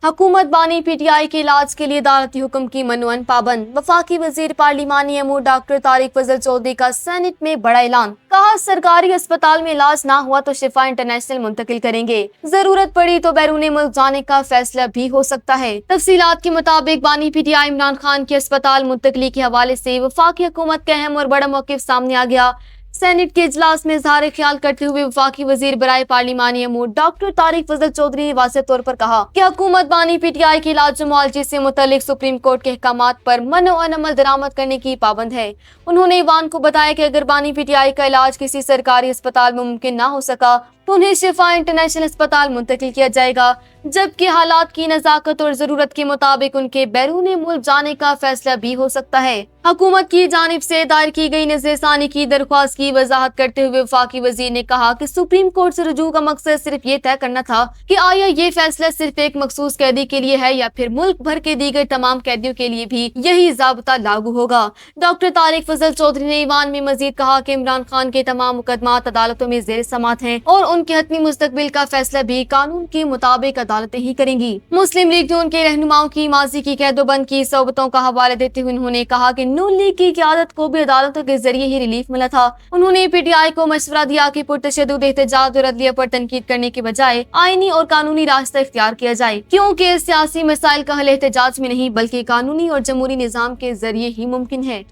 हुकूमत बानी पीटीआई के इलाज के लिए अदालती हुक्म की मनूअन पाबंद। वफाकी वजीर पार्लिमानी अमूर डॉक्टर तारिक फजल चौधरी का सेनेट में बड़ा ऐलान। कहा, सरकारी अस्पताल में इलाज ना हुआ तो शिफा इंटरनेशनल मुंतकिल करेंगे, जरूरत पड़ी तो बैरून मुल्क जाने का फैसला भी हो सकता है। तफसीलात के मुताबिक बानी पीटीआई इमरान खान के अस्पताल मुंतकली के हवाले से वफाकी हुकूमत का अहम और बड़ा मौक़िफ़ सामने आ गया। सेनेट के इजलास में इज़हार ख्याल करते हुए वफाकी वजीर बराए पार्लिमानी अमूर डॉक्टर तारिक फजल चौधरी ने वाज़ेह तौर पर कहा कि हुकूमत बानी पीटीआई के इलाज मुआलजे से मुतल्लिक सुप्रीम कोर्ट के अहकामात पर मनोअन अमल दरामद करने की पाबंद है। उन्होंने ईवान को बताया कि अगर बानी पीटीआई का इलाज किसी सरकारी अस्पताल में मुमकिन ना हो सका तो उन्हें शिफा इंटरनेशनल अस्पताल मुंतकिल किया जाएगा, जबकि हालात की नज़ाकत और जरूरत के मुताबिक उनके बैरून मुल्क जाने का फैसला भी हो सकता है। हुकूमत की जानिब से दायर की गई नज़रसानी की दरख्वास्त की वजाहत करते हुए वफाकी वजीर ने कहा कि सुप्रीम कोर्ट से रुजू का मकसद सिर्फ ये तय करना था कि आया ये फैसला सिर्फ एक मखसूस कैदी के लिए है या फिर मुल्क भर के दीगर तमाम कैदियों के लिए भी यही ज़ाब्ता लागू होगा। डॉक्टर तारिक फजल चौधरी ने ईवान में मजीद कहा कि इमरान खान के तमाम मुकदमात अदालतों में ज़ेर समाअत हैं और उनके हतमी मुस्तकबिल का फैसला भी कानून के मुताबिक अदालतें ही करेंगी। मुस्लिम लीग ने उनके रहनुमाओं की माजी की कैदोबंद की सोबतों का हवाला देते हुए उन्होंने कहा कि नून लीग की क़यादत को भी अदालतों के जरिए ही रिलीफ मिला था। उन्होंने पीटीआई को मशवरा दिया कि पुरतशद्दुद एहतजाज और अदलिया पर तनकीद करने के बजाय आईनी और कानूनी रास्ता इख्तियार किया जाए, क्योंकि सियासी मसाइल का हल एहतजाज में नहीं बल्कि कानूनी और जमहूरी निज़ाम के जरिए ही मुमकिन है।